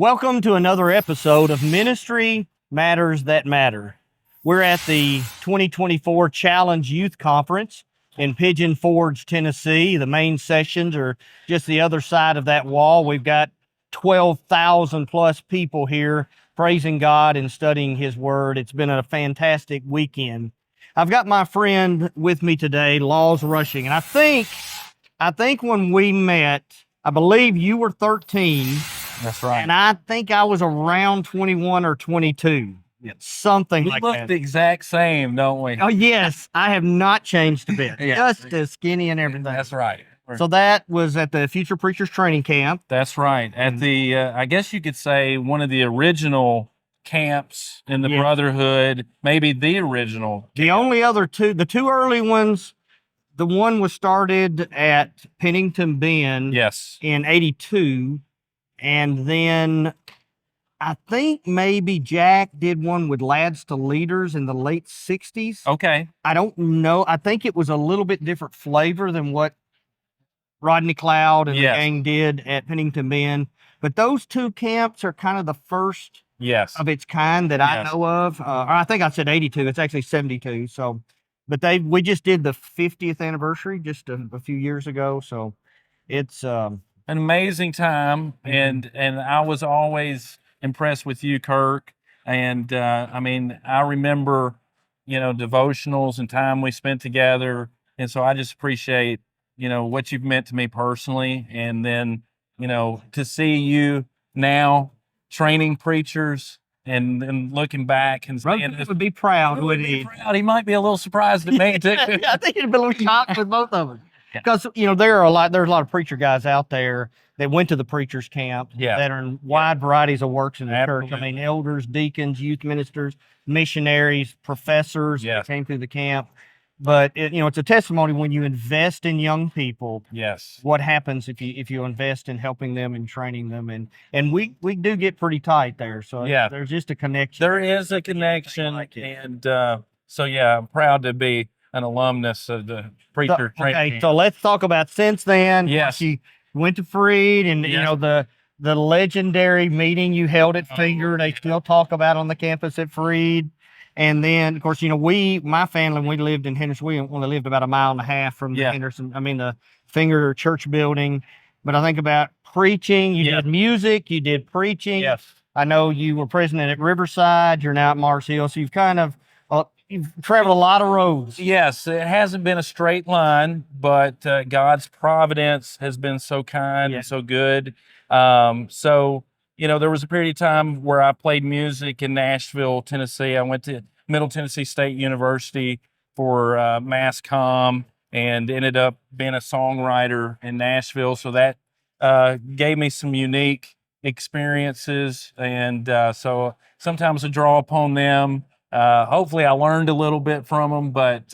Welcome to another episode of Ministry Matters That Matter. We're at the 2024 Challenge Youth Conference in Pigeon Forge, Tennessee. The main sessions are just the other side of that wall. We've got 12,000 plus people here praising God and studying His Word. It's been a fantastic weekend. I've got my friend with me today, Laws Rushing, and I think when we met, I believe you were 13. That's right. And I think I was around 21 or 22. Yeah. Something We like look that. the exact same, don't we? Oh, yes. I have not changed a bit. Yeah. Just as skinny and everything. That's right. So that was at the Future Preachers Training Camp. That's right. At the, I guess you could say, one of the original camps in the Yes. Brotherhood, maybe the original. The only other two, the two early ones, the one was started at Pennington Bend Yes. in 82. And then I think maybe Jack did one with Lads to Leaders in the late 60s. Okay. I don't know. I think it was a little bit different flavor than what Rodney Cloud and Yes. the gang did at Pennington Bend. But those two camps are kind of the first Yes. of its kind that I Yes. know of. Or I think I said 82. It's actually 72. So, but we just did the 50th anniversary just a few years ago. So it's An amazing time, and I was always impressed with you, Kirk. And I mean, I remember, devotionals and time we spent together, and so I just appreciate, what you've meant to me personally, and then, to see you now training preachers and looking back and saying, Brother would be proud, he would wouldn't be he? proud. He might be a little surprised at me too. I think he'd be a little shocked with both of them. Yeah. Because, there's a lot of preacher guys out there that went to the preacher's camp Yeah. that are in wide varieties of works in the church. I Absolutely. mean, elders, deacons, youth ministers, missionaries, professors Yes. that came through the camp. But, it's a testimony when you invest in young people, Yes. what happens if you invest in helping them and training them. And we do get pretty tight there. So Yeah. there's just a connection. There is a connection, like it. and so yeah, I'm proud to be an alumnus of the preacher training Okay, camp. so let's talk about since then. Yes. You went to Freed, and Yes. the legendary meeting you held at Oh, Finger. They yeah. still talk about on the campus at Freed. And then, of course, my family, we lived in Henderson. We only lived about a mile and a half from Yeah. the Finger Church building. But I think about preaching. You Yeah. did music. You did preaching. Yes. I know you were president at Riverside. You're now at Mars Hill. So you've traveled a lot of roads. Yes, it hasn't been a straight line, but God's providence has been so kind Yeah. and so good. So, there was a period of time where I played music in Nashville, Tennessee. I went to Middle Tennessee State University for mass comm and ended up being a songwriter in Nashville. So that gave me some unique experiences. And so sometimes I draw upon them. Hopefully I learned a little bit from them, but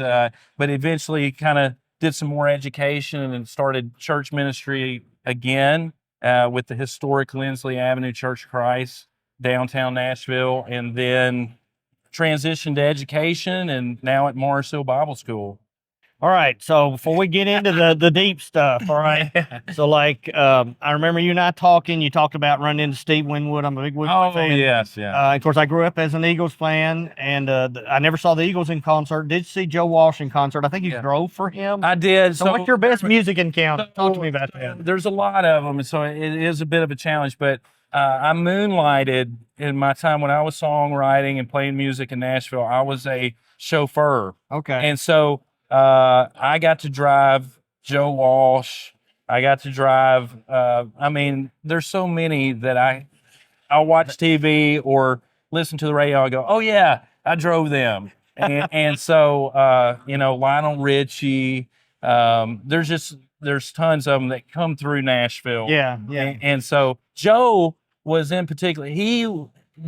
eventually kind of did some more education and started church ministry again with the historic Lindsley Avenue Church of Christ, downtown Nashville, and then transitioned to education and now at Mars Hill Bible School. All right. So before we get into the deep stuff, all right. So I remember you and I talking. You talked about running into Steve Winwood. I'm a big Winwood Oh, fan. yes, yeah. Of course, I grew up as an Eagles fan, and I never saw the Eagles in concert. Did see Joe Walsh in concert. I think you Yeah. drove for him. I did. So what's your best music encounter? Talk to me about that. There's a lot of them, so it is a bit of a challenge. But I moonlighted in my time when I was songwriting and playing music in Nashville. I was a chauffeur, Okay. and so I got to drive Joe Walsh. I got to drive. I mean, there's so many that I'll watch TV or listen to the radio. I go, oh yeah, I drove them, and so Lionel Richie. There's tons of them that come through Nashville. Yeah. And so Joe was in particular. He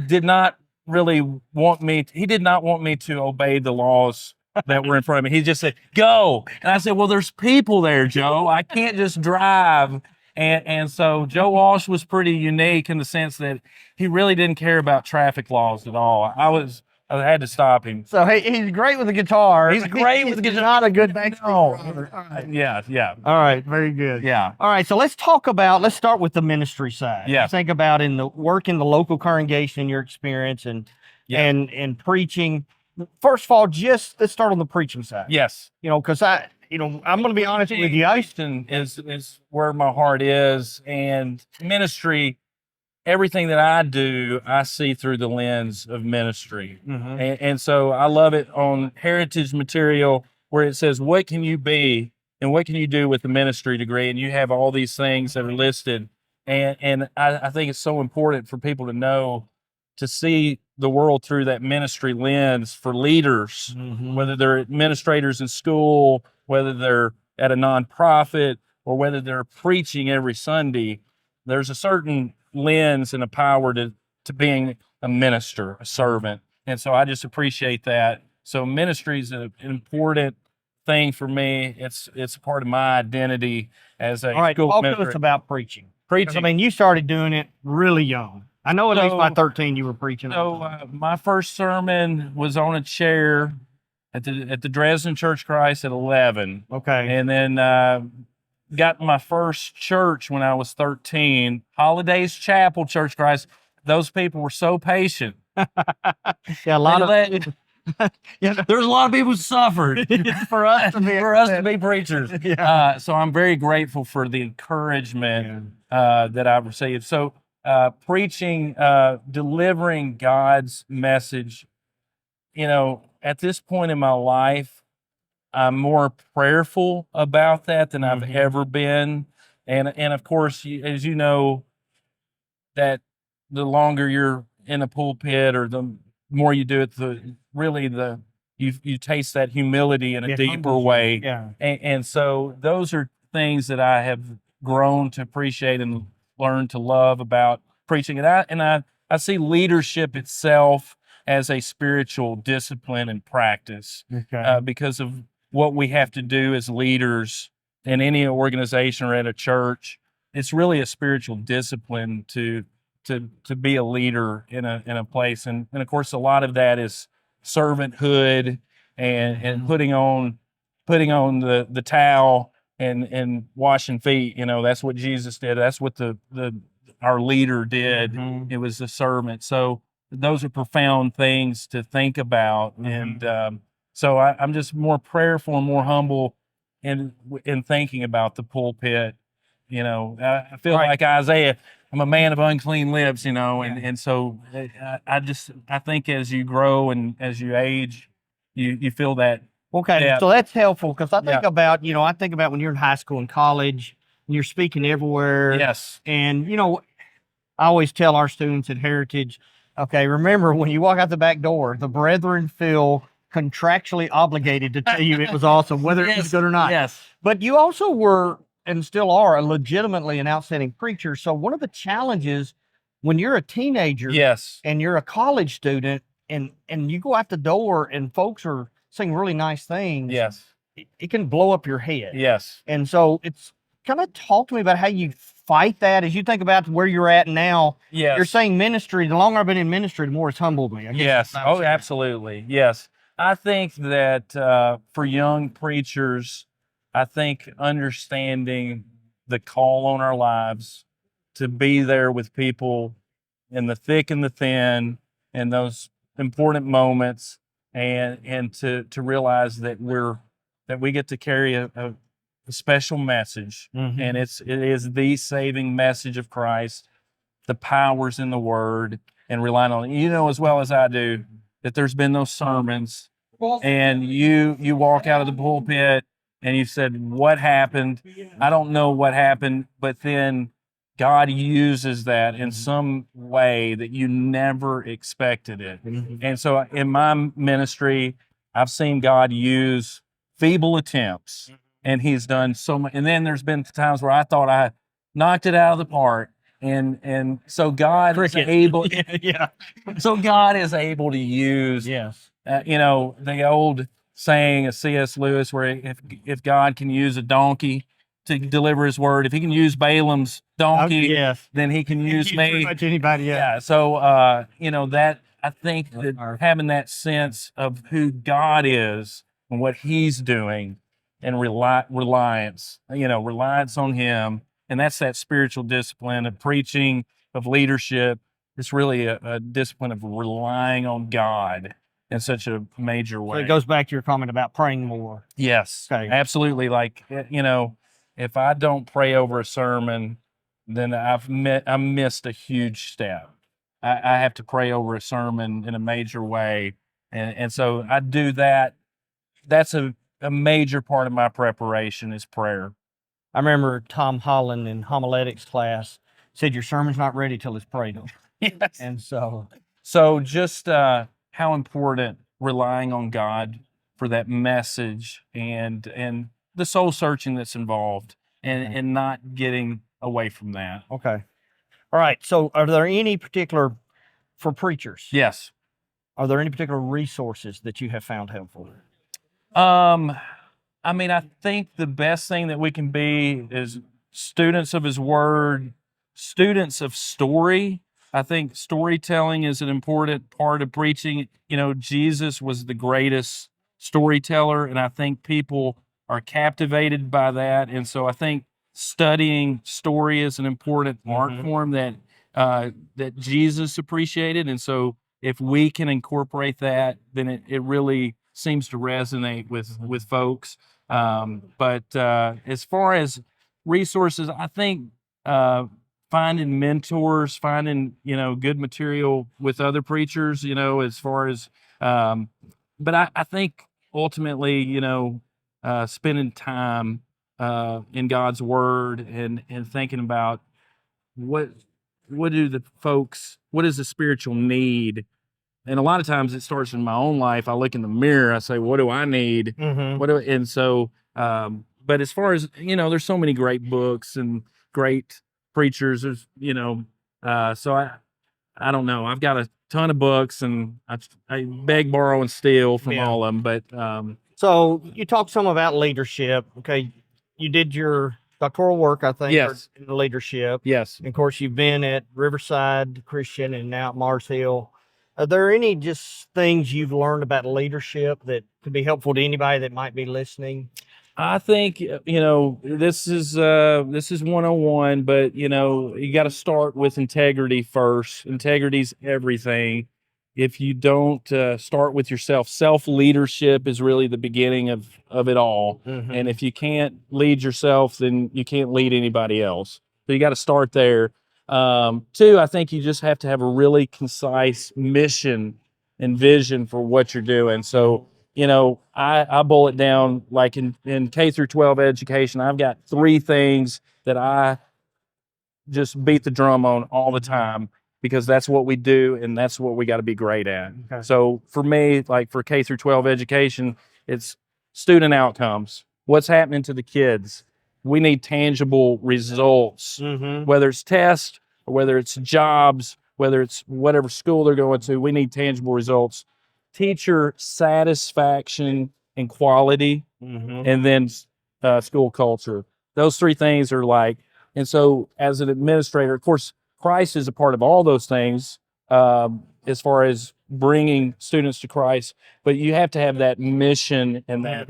did not really want me. He did not want me to obey the laws that were in front of me. He just said, go. And I said, well, there's people there, Joe. I can't just drive. And so Joe Walsh was pretty unique in the sense that he really didn't care about traffic laws at all. I I had to stop him. So he's great with the guitar. He's great with the He's guitar. not a good bass No. player. All right. Yeah. All right, very good. Yeah. All right, so let's start with the ministry side. Yeah. You think about in the work in the local congregation, your experience and Yeah. and preaching. First of all, just let's start on the preaching side. Yes. Because I'm going to be honest with you. Houston is where my heart is, and ministry. Everything that I do, I see through the lens of ministry. And so I love it on heritage material where it says, what can you be and what can you do with the ministry degree? And you have all these things that are listed. And I think it's so important for people to know, to see the world through that ministry lens for leaders, whether they're administrators in school, whether they're at a nonprofit, or whether they're preaching every Sunday. There's a certain lens and a power to being a minister, a servant. And so I just appreciate that. So ministry is an important thing for me. It's a part of my identity as a All right, school talk minister. to us about preaching. 'Cause, Preaching. I mean, you started doing it really young. I know at least by 13 you were preaching. So my first sermon was on a chair at the Dresden Church of Christ at 11. Okay. And then got my first church when I was 13, Holidays Chapel Church of Christ. Those people were so patient. Yeah, a lot of there's a lot of people who suffered for us to be preachers. Yeah. So I'm very grateful for the encouragement that I've received. So preaching, delivering God's message, at this point in my life, I'm more prayerful about that than I've ever been. And of course, as you know, that the longer you're in a pulpit or the more you do it, you taste that humility in a deeper way. Yeah. And so those are things that I have grown to appreciate and learn to love about preaching. And I see leadership itself as a spiritual discipline and practice, because of what we have to do as leaders in any organization or at a church. It's really a spiritual discipline to be a leader in a place. And of course, a lot of that is servanthood and putting on the towel and washing feet. That's what Jesus did. That's what our leader did. It was the servant. So those are profound things to think about. And so I'm just more prayerful and more humble in thinking about the pulpit. I feel like Isaiah, I'm a man of unclean lips, and so I think as you grow and as you age, you feel that. Okay, Yeah. so that's helpful because I think about, when you're in high school and college and you're speaking everywhere. Yes. And, I always tell our students at Heritage, okay, remember when you walk out the back door, the brethren feel contractually obligated to tell you it was awesome, whether it was good or not. Yes. But you also were and still are legitimately an outstanding preacher. So one of the challenges when you're a teenager Yes. and you're a college student and you go out the door and folks are saying really nice things, Yes. it can blow up your head. Yes. And so it's kind of talk to me about how you fight that as you think about where you're at now. Yes. You're saying ministry, the longer I've been in ministry, the more it's humbled me. I guess Yes. that's what I'm Oh, saying. absolutely. Yes. I think that for young preachers, I think understanding the call on our lives to be there with people in the thick and the thin and those important moments, and to realize that we get to carry a special message, and it is the saving message of Christ. The power's in the Word, and relying on it. As well as I do, that there's been those sermons, and you walk out of the pulpit and you said, "What happened? I don't know what happened," but then God uses that in some way that you never expected it. And so in my ministry, I've seen God use feeble attempts, and He's done so much. And then there's been times where I thought I knocked it out of the park. And so God is able. So God is able to use. Yes. The old saying of C.S. Lewis, where if God can use a donkey to deliver His word, if He can use Balaam's donkey, Yes. then He can use me. Pretty much anybody. Yeah. So I think that having that sense of who God is and what He's doing, and reliance, reliance on Him, and that's that spiritual discipline of preaching, of leadership. It's really a discipline of relying on God in such a major So way. it goes back to your comment about praying more. Yes, Okay. absolutely. Like, if I don't pray over a sermon, then I missed a huge step. I have to pray over a sermon in a major way. And so I do that. That's a major part of my preparation is prayer. I remember Tom Holland in homiletics class said your sermon's not ready till it's prayed on. Yes. And so just how important relying on God for that message and the soul searching that's involved and not getting away from that. okay. All right. So are there any particular, for preachers, Yes. are there any particular resources that you have found helpful? I mean, I think the best thing that we can be is students of His Word, students of story. I think storytelling is an important part of preaching. Jesus was the greatest storyteller, and I think people are captivated by that. And so I think studying story is an important art form that Jesus appreciated. And so if we can incorporate that, then it really seems to resonate with folks. But as far as resources, I think finding mentors, finding good material with other preachers, as far as but I think ultimately, spending time in God's Word and thinking about what is the spiritual need. And a lot of times it starts in my own life. I look in the mirror, I say, what do I need? And so, but as far as, there's so many great books and great preachers, there's, so I don't know. I've got a ton of books and I beg, borrow, and steal from all of them. But, so you talked some about leadership. Okay. You did your doctoral work, I think, Yes. in leadership. Yes. And of course, you've been at Riverside Christian and now at Mars Hill. Are there any just things you've learned about leadership that could be helpful to anybody that might be listening? I think, this is 101, but, you got to start with integrity first. Integrity's everything. If you don't start with yourself, self-leadership is really the beginning of it all. And if you can't lead yourself, then you can't lead anybody else. So you got to start there. Two, I think you just have to have a really concise mission and vision for what you're doing. So, I boil it down like in K through 12 education, I've got 3 things that I just beat the drum on all the time because that's what we do and that's what we got to be great at. Okay. So for me, like for K through 12 education, it's student outcomes. What's happening to the kids? We need tangible results, whether it's tests or whether it's jobs, whether it's whatever school they're going to, we need tangible results. Teacher satisfaction and quality, and then school culture. Those 3 things are like, and so as an administrator, of course, Christ is a part of all those things as far as bringing students to Christ, but you have to have that mission and that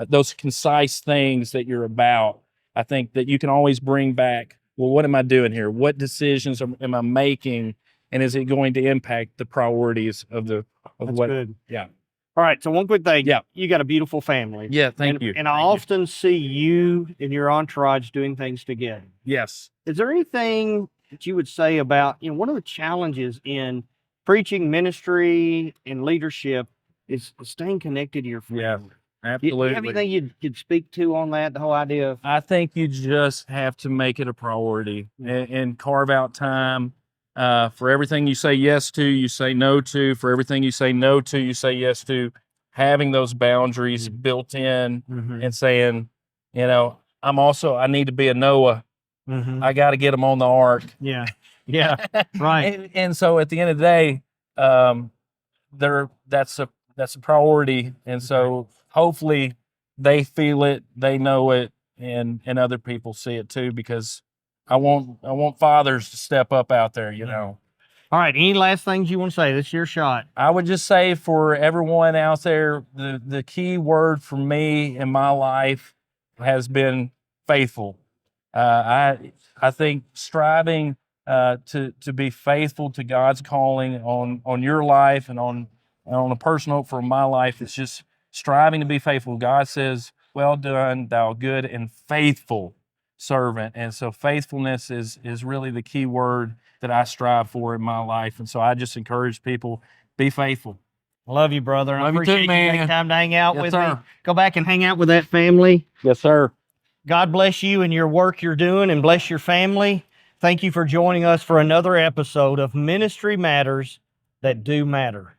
those concise things that you're about. I think that you can always bring back, well, what am I doing here? What decisions am I making? And is it going to impact the priorities of That's what? good. Yeah. All right. So one quick thing. Yeah. You got a beautiful family. Yeah. Thank you. And I often see you and your entourage doing things together. Yes. Is there anything that you would say about, one of the challenges in preaching, ministry, and leadership is staying connected to your family? Yeah. Do Absolutely. you have anything you'd speak to on that, the whole idea of? I think you just have to make it a priority and carve out time for everything you say yes to, you say no to. For everything you say no to, you say yes to. Having those boundaries built in and saying, I need to be a Noah. I got to get them on the ark. Yeah. Yeah. Right. And so at the end of the day, that's a priority. And so hopefully they feel it, they know it, and other people see it too, because I want fathers to step up out there, All right. Any last things you want to say? This is your shot. I would just say for everyone out there, the key word for me in my life has been faithful. I think striving to be faithful to God's calling on your life and on a personal note for my life is just striving to be faithful. God says, "Well done, thou good and faithful servant." And so faithfulness is really the key word that I strive for in my life. And so I just encourage people, be faithful. Love you, brother. And I Love you too, appreciate you taking man. time to hang out Yes, with me. sir. Go back and hang out with that family. Yes, sir. God bless you and your work you're doing, and bless your family. Thank you for joining us for another episode of Ministry Matters That Do Matter.